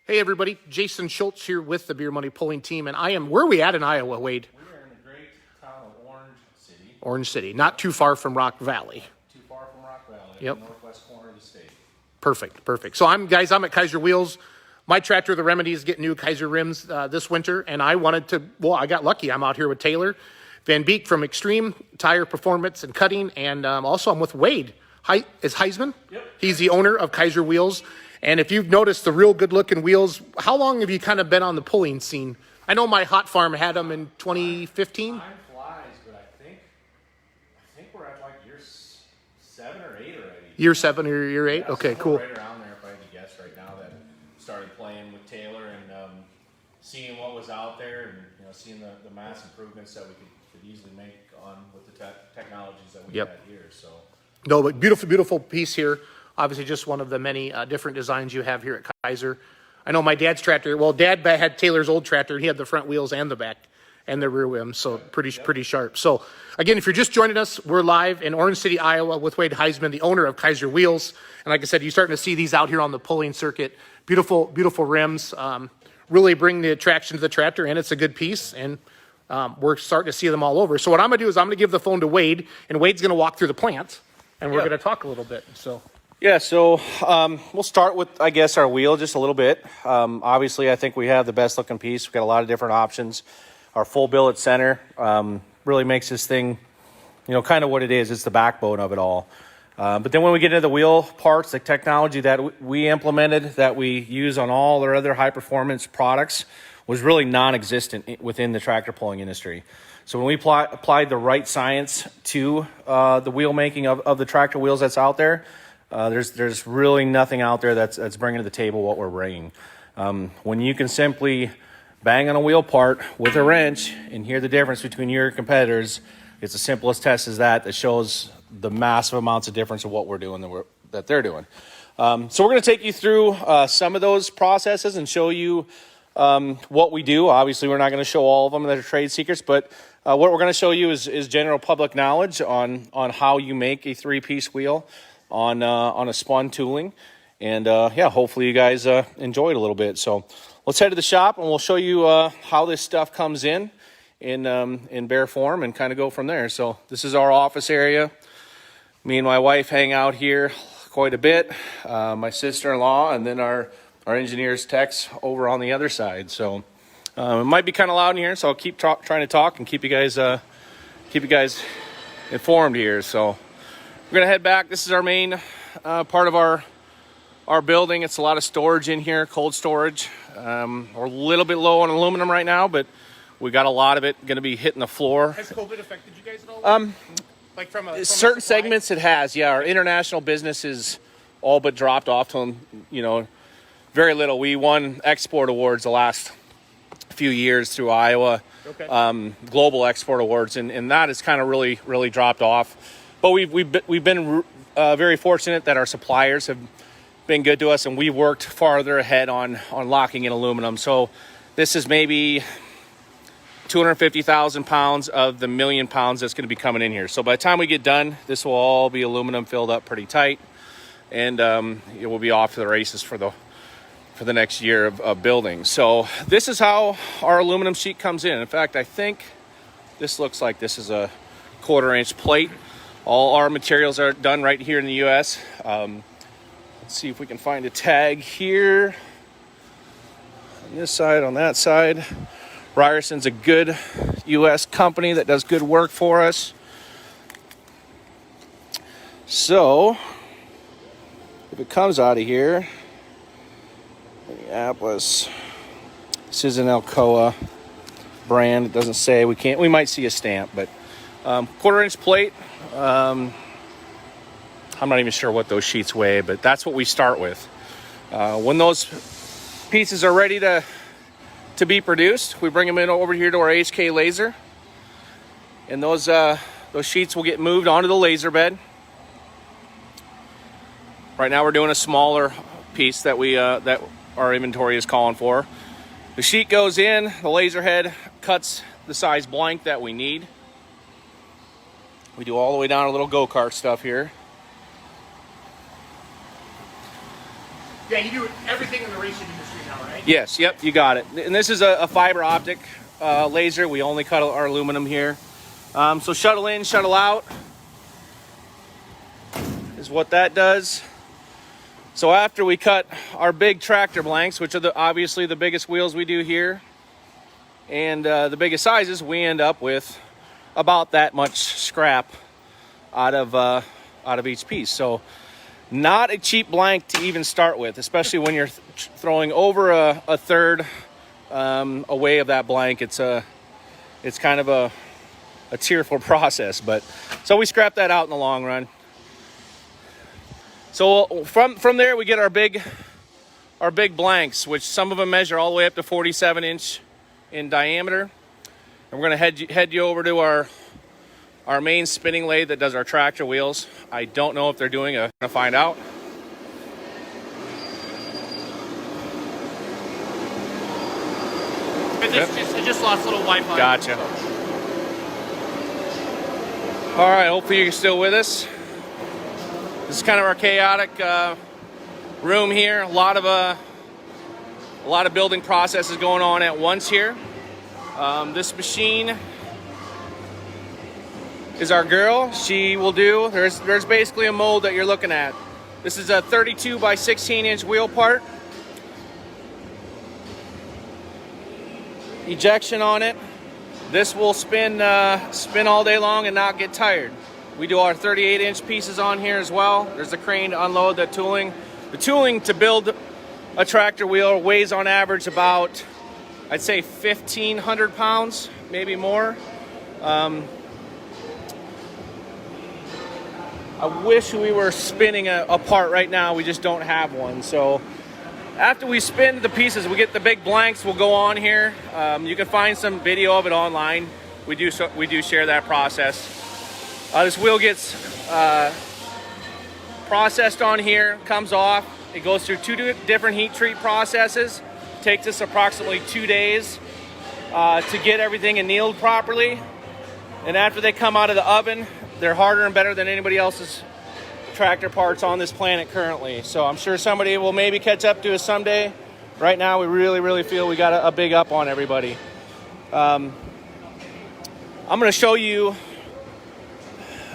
Hey everybody, Jason Schultz here with the Beer Money Pulling Team, and where are we at in Iowa, Wade? We are in the great town of Orange City. Orange City, not too far from Rock Valley. Too far from Rock Valley, Yep. in the northwest corner of the state. Perfect. So I'm at Keizer Wheels. My tractor, the Remedy, is getting new Keizer rims this winter, and I got lucky. I'm out here with Taylor Van Beek from Extreme Tire Performance and Cutting, and also I'm with Wade. Is Heisman? Yep. He's the owner of Keizer Wheels. And if you've noticed the real good-looking wheels, how long have you kind of been on the pulling scene? I know my hot farm had them in 2015. Time flies, but I think we're at like year 7 or 8 already. Year 7 or year 8? Yeah, Okay, somewhere cool. right around there, if I had to guess right now, that started playing with Taylor and seeing what was out there, and seeing the mass improvements that we could easily make on with the technologies that we had here. So No, but beautiful piece here. Obviously, just one of the many different designs you have here at Keizer. I know my dad's tractor. Well, Dad had Taylor's old tractor. He had the front wheels and the back and the rear wheels, so pretty sharp. So, again, if you're just joining us, we're live in Orange City, Iowa, with Wade Heisman, the owner of Keizer Wheels. And like I said, you're starting to see these out here on the pulling circuit. Beautiful rims. Really bring the attraction to the tractor, and it's a good piece. And we're starting to see them all over. So what I'm going to do is I'm going to give the phone to Wade, and Wade's going to walk through the plant, and we're going to talk a little bit. So we'll start with, I guess, our wheel just a little bit. Obviously, I think we have the best looking piece. We've got a lot of different options. Our full billet center really makes this thing, kind of what it is. It's the backbone of it all. But then when we get into the wheel parts, the technology that we implemented, that we use on all our other high performance products, was really non-existent within the tractor pulling industry. So when we applied the right science to the wheel making of the tractor wheels that's out there, there's really nothing out there that's bringing to the table what we're bringing. When you can simply bang on a wheel part with a wrench and hear the difference between your competitors, it's the simplest test as that shows the massive amounts of difference of what we're doing that they're doing. So we're going to take you through some of those processes and show you what we do. Obviously, we're not going to show all of them that are trade secrets, but what we're going to show you is general public knowledge on how you make a 3-piece wheel on a spun tooling, and hopefully you guys enjoy it a little bit. So let's head to the shop and we'll show you how this stuff comes in bare form and kind of go from there. So this is our office area. Me and my wife hang out here quite a bit. My sister-in-law, and then our engineers techs over on the other side. So it might be kind of loud in here, so I'll keep trying to talk and keep you guys informed here. So we're gonna head back. This is our main part of our building. It's a lot of storage in here, cold storage. We're a little bit low on aluminum right now, but we got a lot of it going to be hitting the floor. Has COVID affected you guys at all? Like from certain segments, it has. Yeah, our international business is all but dropped off to very little. We won export awards the last few years through Iowa, global export awards, and that has kind of really dropped off. But we've been very fortunate that our suppliers have been good to us, and we worked farther ahead on locking in aluminum. So this is maybe 250,000 pounds of the 1,000,000 pounds that's going to be coming in here. So by the time we get done, this will all be aluminum filled up pretty tight, and it will be off to the races for the next year of building. So this is how our aluminum sheet comes in. In fact, I think this looks like this is a 1/4-inch plate. All our materials are done right here in the U.S. Let's see if we can find a tag here. On this side, on that side. Ryerson's a good U.S. company that does good work for us. So, if it comes out of here, Minneapolis, this is an Alcoa brand. It doesn't say, we might see a stamp, but 1/4-inch plate. I'm not even sure what those sheets weigh, but that's what we start with. When those pieces are ready to be produced, we bring them in over here to our HK laser, and those sheets will get moved onto the laser bed. Right now we're doing a smaller piece that that our inventory is calling for. The sheet goes in, the laser head cuts the size blank that we need. We do all the way down a little go-kart stuff here. Yeah, you do everything in the racing industry now, right? Yes, yep, you got it. And this is a fiber optic laser. We only cut our aluminum here. So shuttle in, shuttle out is what that does. So after we cut our big tractor blanks, which are obviously the biggest wheels we do here, and the biggest sizes, we end up with about that much scrap out of each piece. So not a cheap blank to even start with, especially when you're throwing over a third away of that blank. It's kind of a tearful process, but so we scrap that out in the long run. So from there we get our big blanks, which some of them measure all the way up to 47 inch in diameter. And we're going to head you over to our main spinning lathe that does our tractor wheels. I don't know if they're doing it. I'm going to find out. I just lost a little Wi-Fi. Gotcha. All right, hopefully you're still with us. This is kind of our chaotic room here. A lot of building processes going on at once here. This machine is our girl. She will do, there's basically a mold that you're looking at. This is a 32 by 16 inch wheel part. Ejection on it. This will spin all day long and not get tired. We do our 38 inch pieces on here as well. There's a crane to unload that tooling. The tooling to build a tractor wheel weighs on average about, I'd say 1,500 pounds, maybe more. I wish we were spinning a part right now. We just don't have one. So after we spin the pieces, we get the big blanks. We'll go on here. You can find some video of it online. We do share that process. This wheel gets processed on here, comes off. It goes through two different heat treat processes. Takes us approximately 2 days to get everything annealed properly. And after they come out of the oven, they're harder and better than anybody else's tractor parts on this planet currently. So I'm sure somebody will maybe catch up to us someday. Right now, we really feel we got a big up on everybody. I'm going to show you.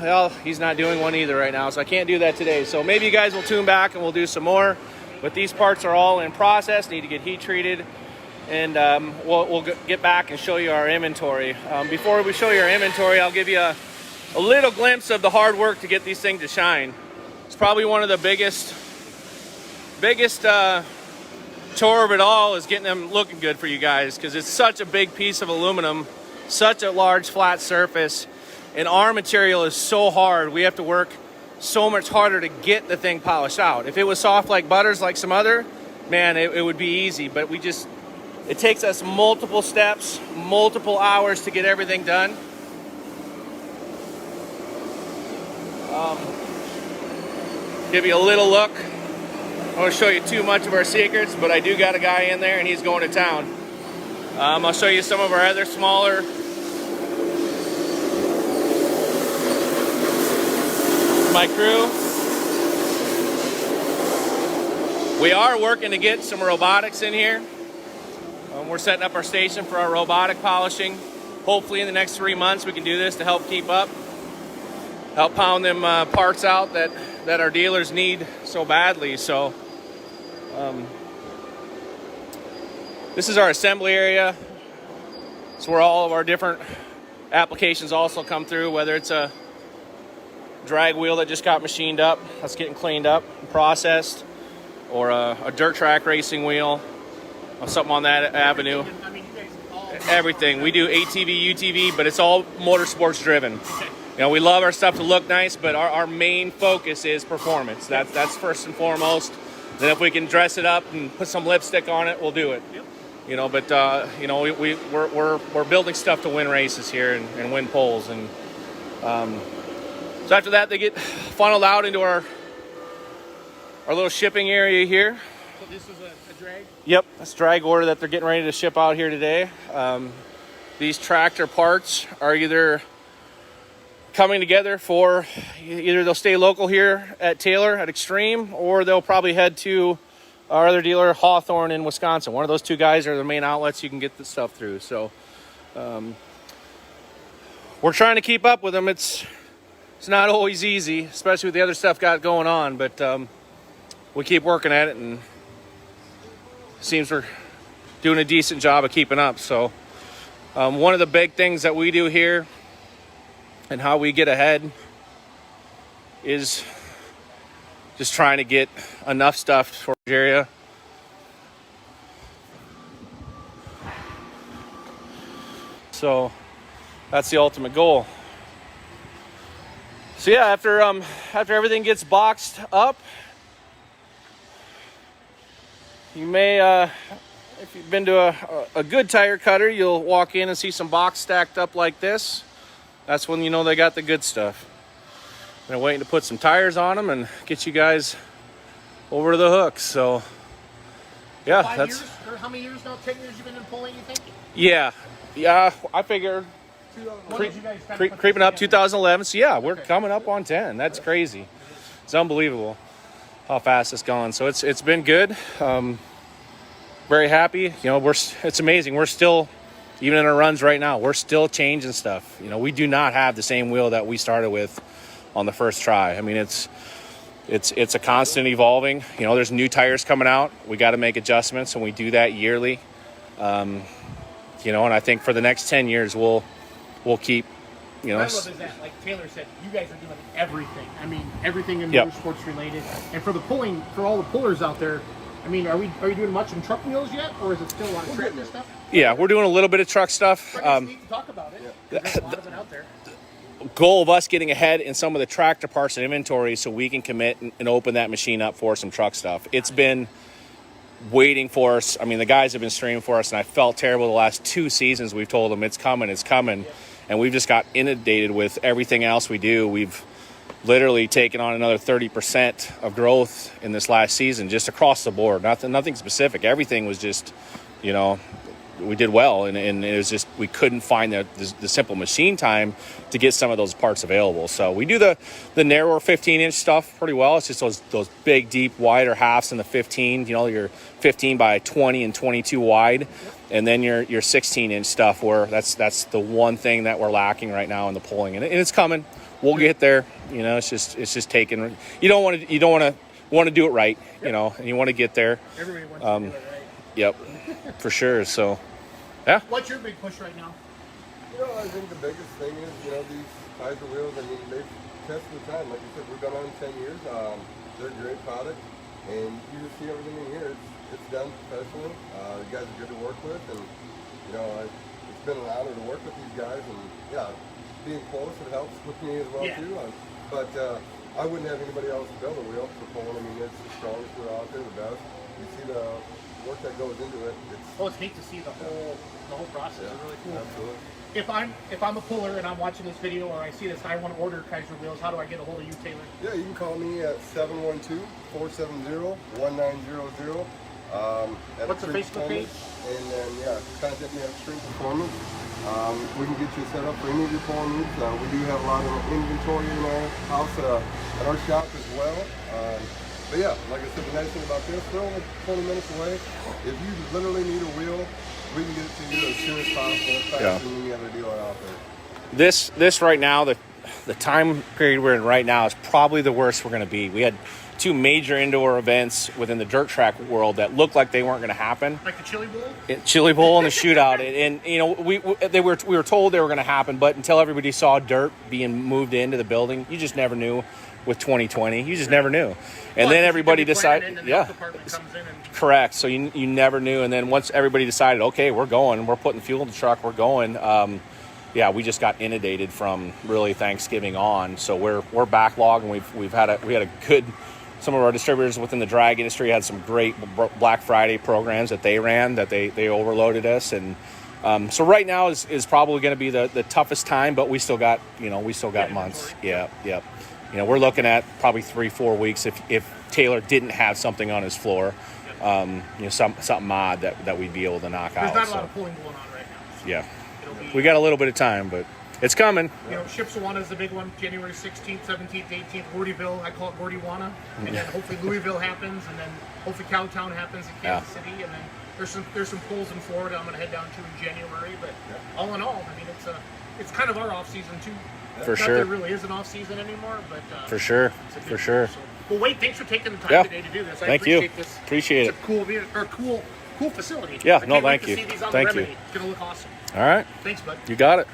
Well, he's not doing one either right now, so I can't do that today. So maybe you guys will tune back and we'll do some more. But these parts are all in process, need to get heat treated. And we'll get back and show you our inventory. Before we show you our inventory, I'll give you a little glimpse of the hard work to get these things to shine. It's probably one of the biggest chore of it all is getting them looking good for you guys, because it's such a big piece of aluminum, such a large flat surface, and our material is so hard. We have to work so much harder to get the thing polished out. If it was soft like butters, like some other, man, it would be easy. But it takes us multiple steps, multiple hours to get everything done. Give you a little look. I don't want to show you too much of our secrets, but I do got a guy in there and he's going to town. I'll show you some of our other smaller my crew. We are working to get some robotics in here. We're setting up our station for our robotic polishing. Hopefully in the next 3 months we can do this to help keep up. Help pound them parts out that our dealers need so badly. So this is our assembly area. It's where all of our different applications also come through, whether it's a drag wheel that just got machined up, that's getting cleaned up and processed, or a dirt track racing wheel, or something on that avenue. Everything. We do ATV, UTV, but it's all motorsports driven. You know, we love our stuff to look nice, but our main focus is performance. That's first and foremost. Then if we can dress it up and put some lipstick on it, we'll do it. Yep. You know, but you know, we're building stuff to win races here and win poles. And so after that, they get funneled out into our little shipping area here. So this is a drag? Yep, that's drag order that they're getting ready to ship out here today. These tractor parts are either coming together for, either they'll stay local here at Taylor at Extreme, or they'll probably head to our other dealer, Hawthorne in Wisconsin. One of those two guys are the main outlets you can get the stuff through. So we're trying to keep up with them. It's not always easy, especially with the other stuff got going on, but we keep working at it, and it seems we're doing a decent job of keeping up. So one of the big things that we do here and how we get ahead is just trying to get enough stuff for the area. So that's the ultimate goal. So yeah, after everything gets boxed up, you may, if you've been to a good tire cutter, you'll walk in and see some box stacked up like this. That's when you know they got the good stuff. They're waiting to put some tires on them and get you guys over to the hooks. So yeah, 5 that's years, or how many years now? 10 years you've been in pulling, you think? yeah. I figured creeping up 2011. So yeah, we're coming up on 10. That's crazy. It's unbelievable how fast it's gone. So it's been good. Very happy. You know, it's amazing. We're still, even in our runs right now, we're still changing stuff. You know, we do not have the same wheel that we started with on the first try. I mean, it's a constant evolving. You know, there's new tires coming out. We got to make adjustments, and we do that yearly. You know, and I think for the next 10 years, we'll keep, you know. What I love is that, like Taylor said, you guys are doing everything. I mean, everything in Yep. motorsports related. And for the pulling, for all the pullers out there, I mean, are you doing much in truck wheels yet, or is it still on tractor stuff? Yeah, we're doing a little bit of truck stuff. It's neat to talk about it. There's a lot of it out there. Goal of us getting ahead in some of the tractor parts and inventory so we can commit and open that machine up for some truck stuff. It's been waiting for us. I mean, the guys have been streaming for us, and I felt terrible the last 2 seasons. We've told them it's coming, and we've just got inundated with everything else we do. We've literally taken on another 30% of growth in this last season, just across the board. Nothing specific. Everything was just, you know, we did well, and it was just we couldn't find the simple machine time to get some of those parts available. So we do the narrower 15-inch stuff pretty well. It's just those big, deep, wider halves in the 15. You know, your 15 by 20 and 22 wide, and then your 16-inch stuff where that's the one thing that we're lacking right now in the pulling, and it's coming. We'll get there. You know, it's just taking. You don't want to do it right. You know, and you want to get there. Everybody wants to do it right. Yep, for sure. So. Yeah. What's your big push right now? You know, I think the biggest thing is, you know, these Keizer wheels, I mean, they've tested the time. Like you said, we've been on 10 years. They're a great product, and you just see everything in here. It's done professionally. You guys are good to work with, and, you know, it's been an honor to work with these guys, and, yeah, being close, it helps with me as well, too. But I wouldn't have anybody else build a wheel for pulling. I mean, it's the strongest wheel out there, the best. You see the work that goes into it. It's neat to see the whole process. It's really cool. Absolutely. If I'm a puller and I'm watching this video or I see this, I want to order Keizer wheels. How do I get a hold of you, Taylor? Yeah, you can call me at 712-470-1900. What's the Facebook page? And then, contact me at Extreme Performance. We can get you set up for any of your pulling needs. We do have a lot of inventory in our house, at our shop as well. But yeah, like I said, the nice thing about this, they're only 20 minutes away. If you literally need a wheel, we can get it to you as soon as possible, faster than any other dealer out there. This right now, the time period we're in right now is probably the worst we're going to be. We had 2 major indoor events within the dirt track world that looked like they weren't going to happen. Like the Chili Bowl? Chili Bowl and the shootout. And you know, we were told they were going to happen, but until everybody saw dirt being moved into the building, you just never knew. With 2020, you just never knew, and then everybody decided, correct. So you never knew, and then once everybody decided, okay, we're going, we're putting fuel in the truck, we're going. We just got inundated from really Thanksgiving on, so we're backlogged, and we had a good. Some of our distributors within the drag industry had some great Black Friday programs that they ran that they overloaded us, and so right now is probably going to be the toughest time, but we still got months. Yeah. You know, we're looking at probably 3-4 weeks if Taylor didn't have something on his floor, something odd that we'd be able to knock out. There's not a lot of pulling going on right now. Yeah, we got a little bit of time, but It's coming. You know, Shipshewana is the big one, January 16th, 17th, 18th. Gordyville, I call it Gordywana. And then hopefully Louisville happens, and then hopefully Cowtown happens in Kansas City, and then there's some pools in Florida I'm going to head down to in January. But all in all, I mean, it's kind of our off season too. For Not sure. that it really is an off season anymore, but For sure. it's a good For sure. So, well, Wade, thanks for taking the time today to do this. I Thank you. appreciate this. Appreciate It's a cool facility. Yeah, I no, can't wait thank to you. see these on Thank the you. Remedy. It's going to look awesome. All right. Thanks, bud. You got it.